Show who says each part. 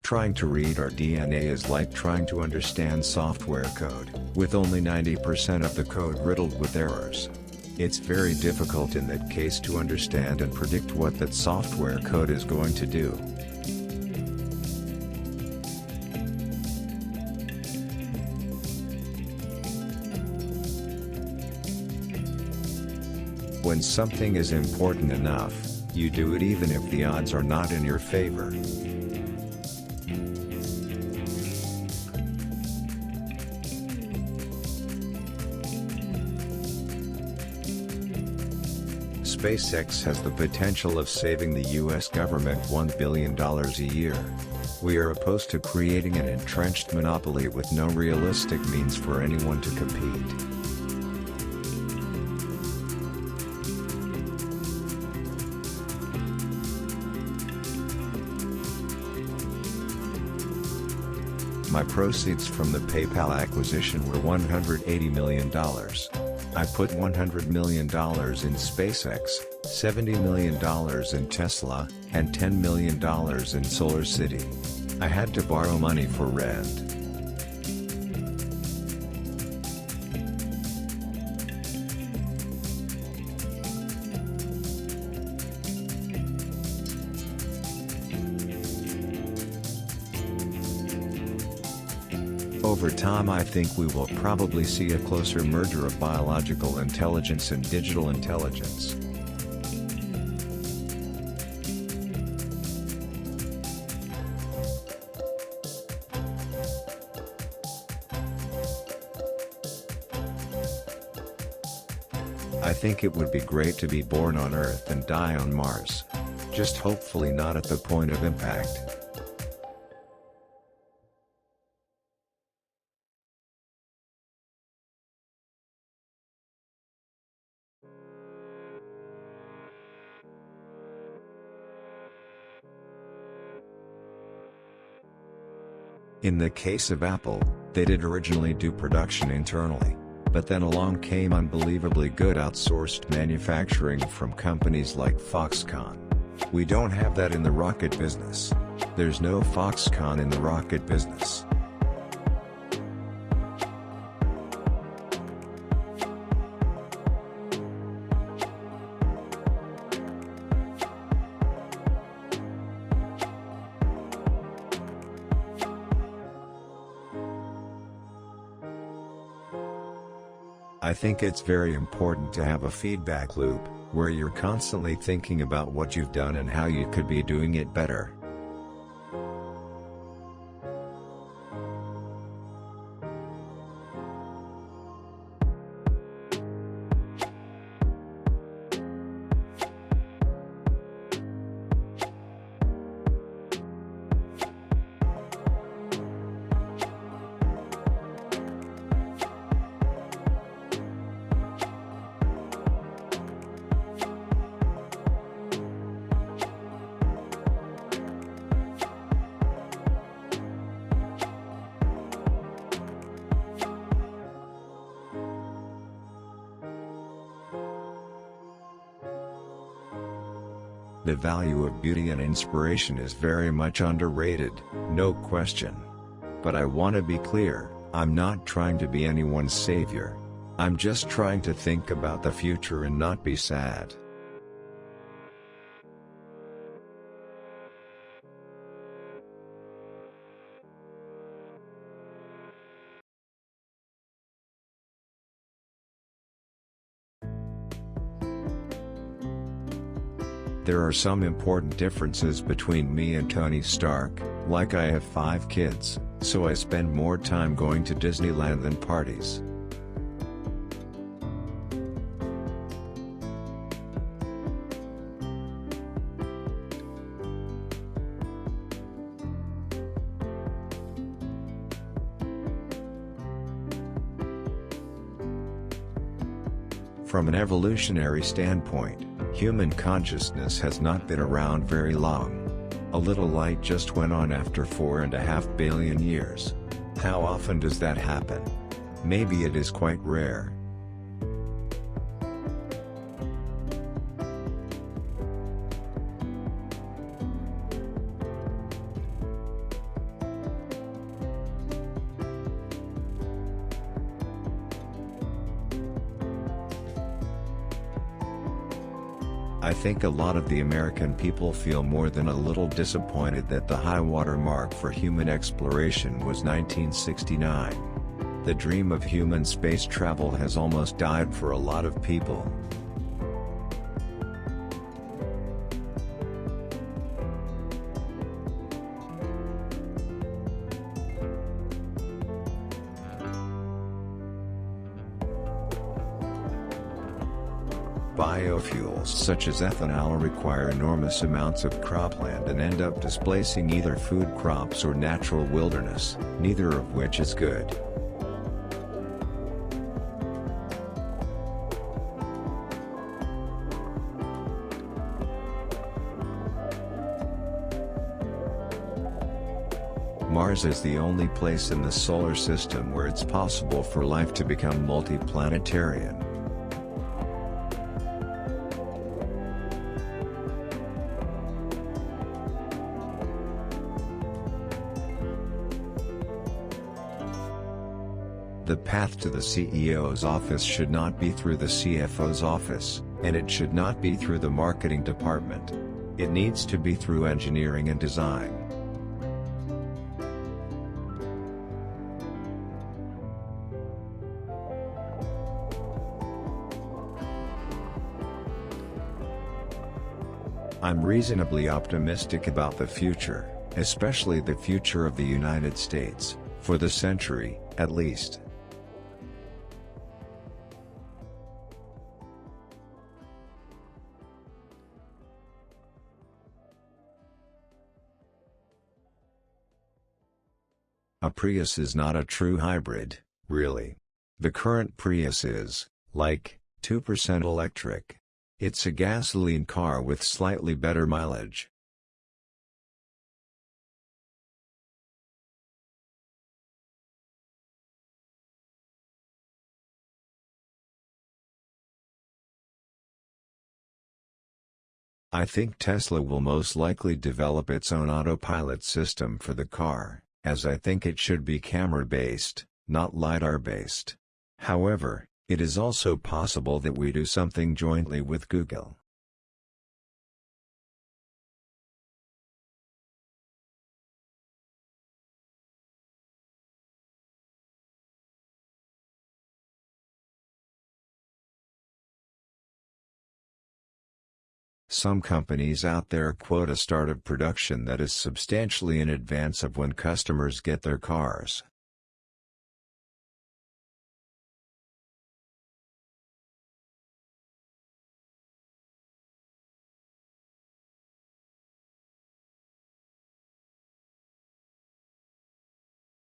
Speaker 1: Trying to read our DNA is like trying to understand software code, with only 90% of the code riddled with errors. It's very difficult in that case to understand and predict what that software code is going to do. When something is important enough, you do it even if the odds are not in your favor. SpaceX has the potential of saving the US government $1 billion a year. We are opposed to creating an entrenched monopoly with no realistic means for anyone to compete. My proceeds from the PayPal acquisition were $180 million. I put $100 million in SpaceX, $70 million in Tesla, and $10 million in Solar City. I had to borrow money for rent. Over time, I think we will probably see a closer merger of biological intelligence and digital intelligence. I think it would be great to be born on Earth and die on Mars. Just hopefully not at the point of impact. In the case of Apple, they did originally do production internally, but then along came unbelievably good outsourced manufacturing from companies like Foxconn. We don't have that in the rocket business. There's no Foxconn in the rocket business. I think it's very important to have a feedback loop, where you're constantly thinking about what you've done and how you could be doing it better. The value of beauty and inspiration is very much underrated, no question. But I want to be clear, I'm not trying to be anyone's savior. I'm just trying to think about the future and not be sad. There are some important differences between me and Tony Stark, like I have 5 kids, so I spend more time going to Disneyland than parties. From an evolutionary standpoint, human consciousness has not been around very long. A little light just went on after 4.5 billion years. How often does that happen? Maybe it is quite rare. I think a lot of the American people feel more than a little disappointed that the high-water mark for human exploration was 1969. The dream of human space travel has almost died for a lot of people. Biofuels such as ethanol require enormous amounts of cropland and end up displacing either food crops or natural wilderness, neither of which is good. Mars is the only place in the solar system where it's possible for life to become multiplanetarian. The path to the CEO's office should not be through the CFO's office, and it should not be through the marketing department. It needs to be through engineering and design. I'm reasonably optimistic about the future, especially the future of the United States, for the century, at least. A Prius is not a true hybrid, really. The current Prius is, like, 2% electric. It's a gasoline car with slightly better mileage. I think Tesla will most likely develop its own autopilot system for the car, as I think it should be camera-based, not LiDAR-based. However, it is also possible that we do something jointly with Google. Some companies out there quote a start of production that is substantially in advance of when customers get their cars.